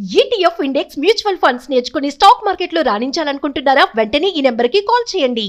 ETF index mutual funds నేర్చుకుని stock మార్కెట్లో రాణించాలనుకుంటున్నారా? వెంటనే ఈ నెంబర్కి కాల్ చేయండి.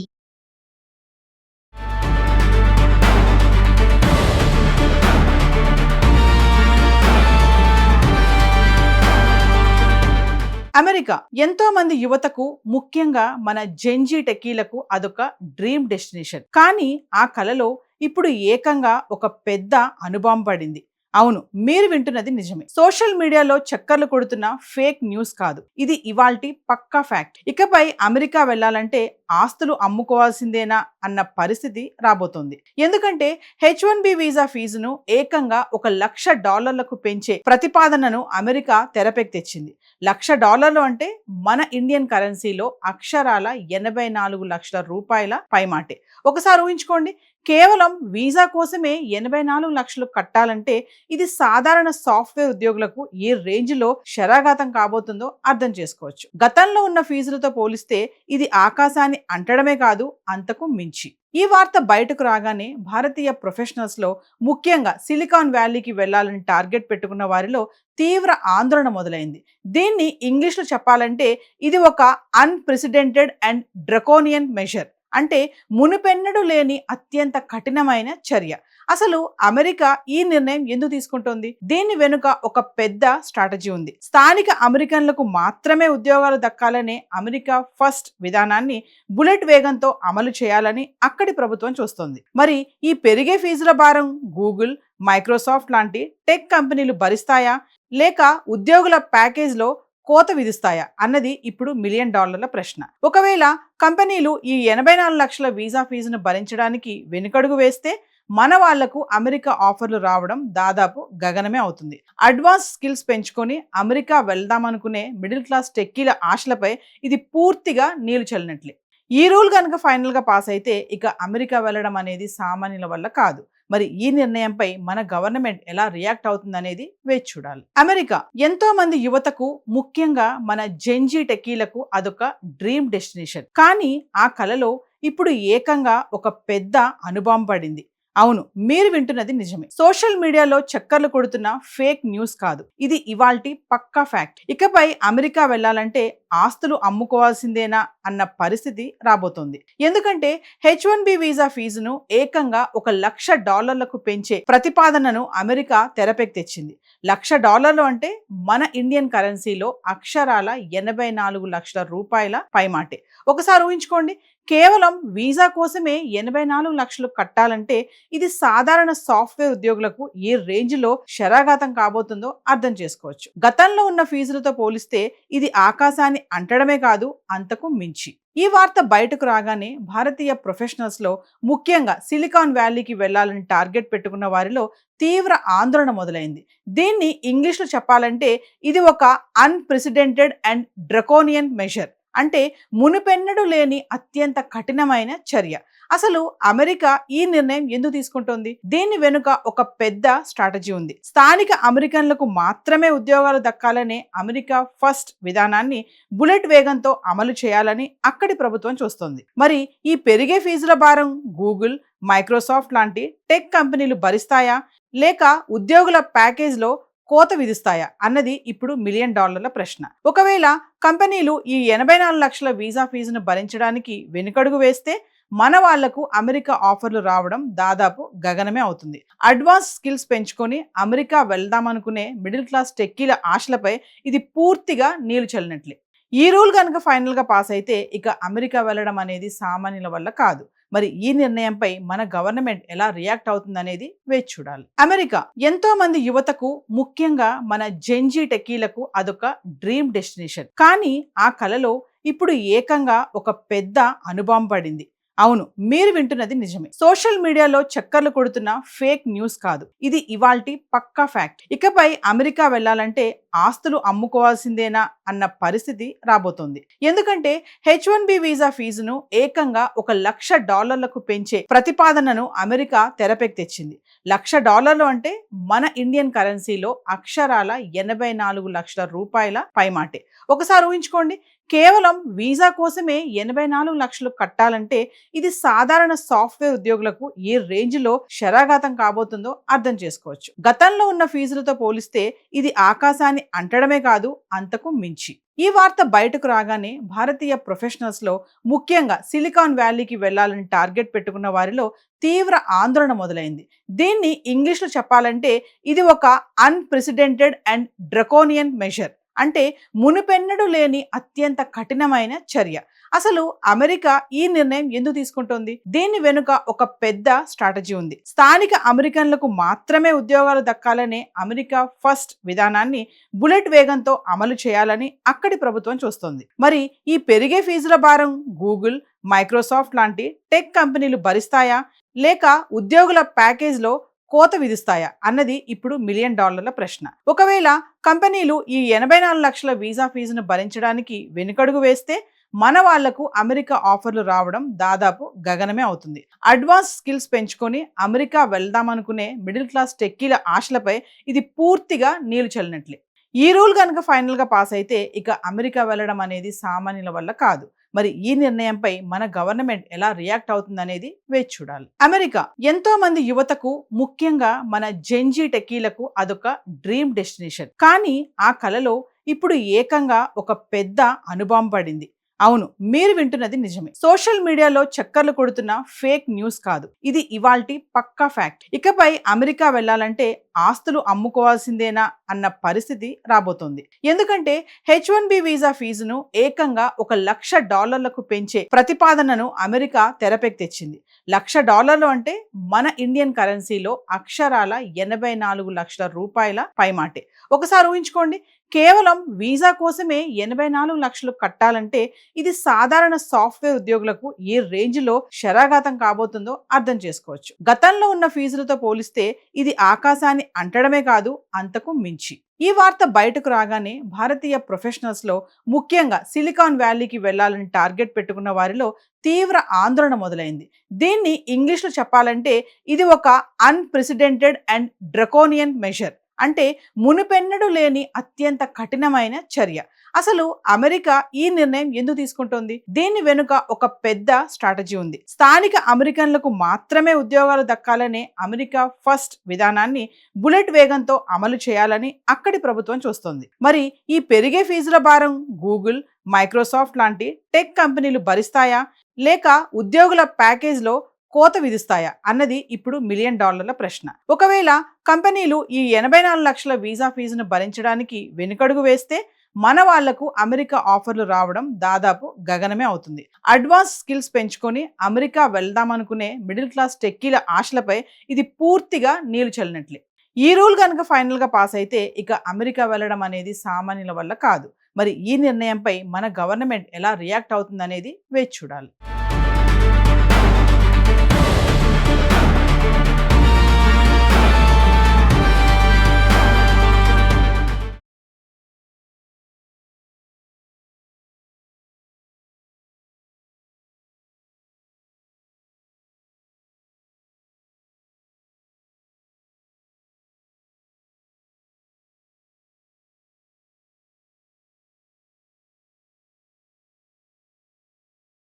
అమెరికా ఎంతో మంది యువతకు, ముఖ్యంగా మన జెన్జీ టెక్కీలకు అదొక డ్రీమ్ డెస్టినేషన్. కానీ ఆ కలలో ఇప్పుడు ఏకంగా ఒక పెద్ద అనుబాంబు పడింది. అవును, మీరు వింటున్నది నిజమే. సోషల్ మీడియాలో చక్కర్లు కొడుతున్న ఫేక్ న్యూస్ కాదు, ఇది ఇవాల్టి పక్కా ఫ్యాక్ట్. ఇకపై అమెరికా వెళ్ళాలంటే ఆస్తులు అమ్ముకోవాల్సిందేనా అన్న పరిస్థితి రాబోతోంది. ఎందుకంటే H1B వీసా ఫీజును ఏకంగా $1,00,000 పెంచే ప్రతిపాదనను అమెరికా తెరపైకి తెచ్చింది. $1,00,000 అంటే మన ఇండియన్ కరెన్సీలో అక్షరాల 84 లక్షల రూపాయల పైమాటే. ఒకసారి ఊహించుకోండి, కేవలం వీసా కోసమే 84 లక్షలు కట్టాలంటే ఇది సాధారణ సాఫ్ట్వేర్ ఉద్యోగులకు ఏ రేంజ్ లో శరాఘాతం కాబోతుందో అర్థం చేసుకోవచ్చు. గతంలో ఉన్న ఫీజులతో పోలిస్తే ఇది ఆకాశాన్ని అంటడమే కాదు, అంతకు మించి. ఈ వార్త బయటకు రాగానే భారతీయ ప్రొఫెషనల్స్ లో, ముఖ్యంగా సిలికాన్ వ్యాలీకి వెళ్లాలని టార్గెట్ పెట్టుకున్న వారిలో తీవ్ర ఆందోళన మొదలైంది. దీన్ని ఇంగ్లీష్లో చెప్పాలంటే ఇది ఒక అన్ప్రెసిడెంటెడ్ అండ్ డ్రకోనియన్ మెజర్, అంటే మునుపెన్నడూ లేని అత్యంత కఠినమైన చర్య. అసలు అమెరికా ఈ నిర్ణయం ఎందుకు తీసుకుంటోంది? దీని వెనుక ఒక పెద్ద స్ట్రాటజీ ఉంది. స్థానిక అమెరికన్లకు మాత్రమే ఉద్యోగాలు దక్కాలనే అమెరికా ఫస్ట్ విధానాన్ని బుల్లెట్ వేగంతో అమలు చేయాలని అక్కడి ప్రభుత్వం చూస్తోంది. మరి ఈ పెరిగే ఫీజుల భారం గూగుల్, మైక్రోసాఫ్ట్ లాంటి టెక్ కంపెనీలు భరిస్తాయా, లేక ఉద్యోగుల ప్యాకేజ్లో కోత విధిస్తాయా అన్నది ఇప్పుడు $1 మిలియన్ ప్రశ్న. ఒకవేళ కంపెనీలు ఈ 84 లక్షల వీసా ఫీజును భరించడానికి వెనుకడుగు వేస్తే మన వాళ్లకు అమెరికా ఆఫర్లు రావడం దాదాపు గగనమే అవుతుంది. అడ్వాన్స్ స్కిల్స్ పెంచుకొని అమెరికా వెళ్దామనుకునే మిడిల్ క్లాస్ టెక్కీల ఆశలపై ఇది పూర్తిగా నీళ్లు చల్లినట్లే. ఈ రూల్ కనుక ఫైనల్ గా పాస్ అయితే ఇక అమెరికా వెళ్ళడం అనేది సామాన్యుల వల్ల కాదు. మరి ఈ నిర్ణయంపై మన గవర్నమెంట్ ఎలా రియాక్ట్ అవుతుంది అనేది వేచి చూడాలి. అమెరికా ఎంతో మంది యువతకు, ముఖ్యంగా మన జెన్జీ టెక్కీలకు అదొక డ్రీమ్ డెస్టినేషన్. కానీ ఆ కలలో ఇప్పుడు ఏకంగా ఒక పెద్ద అనుబాంబు పడింది. అవును, మీరు వింటున్నది నిజమే. సోషల్ మీడియాలో చక్కర్లు కొడుతున్న ఫేక్ న్యూస్ కాదు, ఇది ఇవాల్టి పక్కా ఫ్యాక్ట్. ఇకపై అమెరికా వెళ్ళాలంటే ఆస్తులు అమ్ముకోవాల్సిందేనా అన్న పరిస్థితి రాబోతోంది. ఎందుకంటే H1B వీసా ఫీజును ఏకంగా $1,00,000 పెంచే ప్రతిపాదనను అమెరికా తెరపైకి తెచ్చింది. $1,00,000 అంటే మన ఇండియన్ కరెన్సీలో అక్షరాల 84 లక్షల రూపాయల పైమాటే. ఒకసారి ఊహించుకోండి, కేవలం వీసా కోసమే 84 లక్షలు కట్టాలంటే ఇది సాధారణ సాఫ్ట్వేర్ ఉద్యోగులకు ఏ రేంజ్ లో శరాఘాతం కాబోతుందో అర్థం చేసుకోవచ్చు. గతంలో ఉన్న ఫీజులతో పోలిస్తే ఇది ఆకాశాన్ని అంటడమే కాదు, అంతకు మించి. ఈ వార్త బయటకు రాగానే భారతీయ ప్రొఫెషనల్స్ లో, ముఖ్యంగా సిలికాన్ వ్యాలీకి వెళ్లాలని టార్గెట్ పెట్టుకున్న వారిలో తీవ్ర ఆందోళన మొదలైంది. దీన్ని ఇంగ్లీష్లో చెప్పాలంటే ఇది ఒక అన్ప్రెసిడెంటెడ్ అండ్ డ్రకోనియన్ మెజర్, అంటే మునుపెన్నడూ లేని అత్యంత కఠినమైన చర్య. అసలు అమెరికా ఈ నిర్ణయం ఎందుకు తీసుకుంటోంది? దీని వెనుక ఒక పెద్ద స్ట్రాటజీ ఉంది. స్థానిక అమెరికన్లకు మాత్రమే ఉద్యోగాలు దక్కాలనే అమెరికా ఫస్ట్ విధానాన్ని బుల్లెట్ వేగంతో అమలు చేయాలని అక్కడి ప్రభుత్వం చూస్తోంది. మరి ఈ పెరిగే ఫీజుల భారం గూగుల్, మైక్రోసాఫ్ట్ లాంటి టెక్ కంపెనీలు భరిస్తాయా, లేక ఉద్యోగుల ప్యాకేజ్లో కోత విధిస్తాయా అన్నది ఇప్పుడు $1 మిలియన్ ప్రశ్న. ఒకవేళ కంపెనీలు ఈ 84 లక్షల వీసా ఫీజును భరించడానికి వెనుకడుగు వేస్తే మన వాళ్లకు అమెరికా ఆఫర్లు రావడం దాదాపు గగనమే అవుతుంది. అడ్వాన్స్ స్కిల్స్ పెంచుకొని అమెరికా వెళ్దామనుకునే మిడిల్ క్లాస్ టెక్కీల ఆశలపై ఇది పూర్తిగా నీళ్లు చల్లినట్లే. ఈ రూల్ కనుక ఫైనల్ గా పాస్ అయితే ఇక అమెరికా వెళ్ళడం అనేది సామాన్యుల వల్ల కాదు. మరి ఈ నిర్ణయంపై మన గవర్నమెంట్ ఎలా రియాక్ట్ అవుతుంది అనేది వేచి చూడాలి. అమెరికా ఎంతో మంది యువతకు, ముఖ్యంగా మన జెన్జీ టెక్కీలకు అదొక డ్రీమ్ డెస్టినేషన్. కానీ ఆ కలలో ఇప్పుడు ఏకంగా ఒక పెద్ద అనుబాంబు పడింది. అవును, మీరు వింటున్నది నిజమే. సోషల్ మీడియాలో చక్కర్లు కొడుతున్న ఫేక్ న్యూస్ కాదు, ఇది ఇవాల్టి పక్కా ఫ్యాక్ట్. ఇకపై అమెరికా వెళ్ళాలంటే ఆస్తులు అమ్ముకోవాల్సిందేనా అన్న పరిస్థితి రాబోతోంది. ఎందుకంటే H1B వీసా ఫీజును ఏకంగా $1,00,000 పెంచే ప్రతిపాదనను అమెరికా తెరపైకి తెచ్చింది. $1,00,000 అంటే మన ఇండియన్ కరెన్సీలో అక్షరాల 84 లక్షల రూపాయల పైమాటే. ఒకసారి ఊహించుకోండి, కేవలం వీసా కోసమే 84 లక్షలు కట్టాలంటే ఇది సాధారణ సాఫ్ట్వేర్ ఉద్యోగులకు ఏ రేంజ్ లో శరాఘాతం కాబోతుందో అర్థం చేసుకోవచ్చు. గతంలో ఉన్న ఫీజులతో పోలిస్తే ఇది ఆకాశాన్ని అంటడమే కాదు, అంతకు మించి. ఈ వార్త బయటకు రాగానే భారతీయ ప్రొఫెషనల్స్ లో, ముఖ్యంగా సిలికాన్ వ్యాలీకి వెళ్లాలని టార్గెట్ పెట్టుకున్న వారిలో తీవ్ర ఆందోళన మొదలైంది. దీన్ని ఇంగ్లీష్లో చెప్పాలంటే ఇది ఒక అన్ప్రెసిడెంటెడ్ అండ్ డ్రకోనియన్ మెజర్, అంటే మునుపెన్నడూ లేని అత్యంత కఠినమైన చర్య. అసలు అమెరికా ఈ నిర్ణయం ఎందుకు తీసుకుంటోంది? దీని వెనుక ఒక పెద్ద స్ట్రాటజీ ఉంది. స్థానిక అమెరికన్లకు మాత్రమే ఉద్యోగాలు దక్కాలనే అమెరికా ఫస్ట్ విధానాన్ని బుల్లెట్ వేగంతో అమలు చేయాలని అక్కడి ప్రభుత్వం చూస్తోంది. మరి ఈ పెరిగే ఫీజుల భారం గూగుల్, మైక్రోసాఫ్ట్ లాంటి టెక్ కంపెనీలు భరిస్తాయా, లేక ఉద్యోగుల ప్యాకేజ్లో కోత విధిస్తాయా అన్నది ఇప్పుడు $1 మిలియన్ ప్రశ్న. ఒకవేళ కంపెనీలు ఈ 84 లక్షల వీసా ఫీజును భరించడానికి వెనుకడుగు వేస్తే మన వాళ్లకు అమెరికా ఆఫర్లు రావడం దాదాపు గగనమే అవుతుంది. అడ్వాన్స్ స్కిల్స్ పెంచుకొని అమెరికా వెళ్దామనుకునే మిడిల్ క్లాస్ టెక్కీల ఆశలపై ఇది పూర్తిగా నీళ్లు చల్లినట్లే. ఈ రూల్ కనుక ఫైనల్ గా పాస్ అయితే ఇక అమెరికా వెళ్ళడం అనేది సామాన్యుల వల్ల కాదు. మరి ఈ నిర్ణయంపై మన గవర్నమెంట్ ఎలా రియాక్ట్ అవుతుందనేది వేచి చూడాలి. అమెరికా ఎంతో మంది యువతకు, ముఖ్యంగా మన జెన్జీ టెక్కీలకు అదొక డ్రీమ్ డెస్టినేషన్. కానీ ఆ కలలో ఇప్పుడు ఏకంగా ఒక పెద్ద అణుబాంబు పడింది. అవును, మీరు వింటున్నది నిజమే. సోషల్ మీడియాలో చక్కర్లు కొడుతున్న ఫేక్ న్యూస్ కాదు, ఇది ఇవాల్టి పక్కా ఫ్యాక్ట్. ఇకపై అమెరికా వెళ్లాలంటే ఆస్తులు అమ్ముకోవాల్సిందేనా అన్న పరిస్థితి రాబోతోంది. ఎందుకంటే H1B వీసా ఫీజును ఏకంగా $1,00,000 పెంచే ప్రతిపాదనను అమెరికా తెరపైకి తెచ్చింది. $1,00,000 అంటే మన ఇండియన్ కరెన్సీలో అక్షరాల 84 లక్షల రూపాయల పైమాటే. ఒకసారి ఊహించుకోండి, కేవలం వీసా కోసమే 84 లక్షలు కట్టాలంటే ఇది సాధారణ సాఫ్ట్వేర్ ఉద్యోగులకు ఏ రేంజ్ లో శరాఘాతం కాబోతుందో అర్థం చేసుకోవచ్చు. గతంలో ఉన్న ఫీజులతో పోలిస్తే ఇది ఆకాశాన్ని అంటడమే కాదు, అంతకు మించి. ఈ వార్త బయటకు రాగానే భారతీయ ప్రొఫెషనల్స్ లో, ముఖ్యంగా సిలికాన్ వ్యాలీకి వెళ్లాలని టార్గెట్ పెట్టుకున్న వారిలో తీవ్ర ఆందోళన మొదలైంది. దీన్ని ఇంగ్లీష్లో చెప్పాలంటే ఇది ఒక అన్ప్రెసిడెంటెడ్ అండ్ డ్రకోనియన్ మెజర్, అంటే మునుపెన్నడూ లేని అత్యంత కఠినమైన చర్య. అసలు అమెరికా ఈ నిర్ణయం ఎందుకు తీసుకుంటోంది? దీని వెనుక ఒక పెద్ద స్ట్రాటజీ ఉంది. స్థానిక అమెరికన్లకు మాత్రమే ఉద్యోగాలు దక్కాలనే అమెరికా ఫస్ట్ విధానాన్ని బుల్లెట్ వేగంతో అమలు చేయాలని అక్కడి ప్రభుత్వం చూస్తోంది. మరి ఈ పెరిగే ఫీజుల భారం గూగుల్, మైక్రోసాఫ్ట్ లాంటి టెక్ కంపెనీలు భరిస్తాయా, లేక ఉద్యోగుల ప్యాకేజ్లో కోత విధిస్తాయా అన్నది ఇప్పుడు $1 మిలియన్ ప్రశ్న. ఒకవేళ కంపెనీలు ఈ 84 లక్షల వీసా ఫీజును భరించడానికి వెనుకడుగు వేస్తే మన వాళ్లకు అమెరికా ఆఫర్లు రావడం దాదాపు గగనమే అవుతుంది. అడ్వాన్స్ స్కిల్స్ పెంచుకొని అమెరికా వెళ్దామనుకునే మిడిల్ క్లాస్ టెక్కీల ఆశలపై ఇది పూర్తిగా నీళ్లు చల్లినట్లే. ఈ రూల్ కనుక ఫైనల్ గా పాస్ అయితే ఇక అమెరికా వెళ్ళడం అనేది సామాన్యుల వల్ల కాదు. మరి ఈ నిర్ణయంపై మన గవర్నమెంట్ ఎలా రియాక్ట్ అవుతుందనేది వేచి చూడాలి.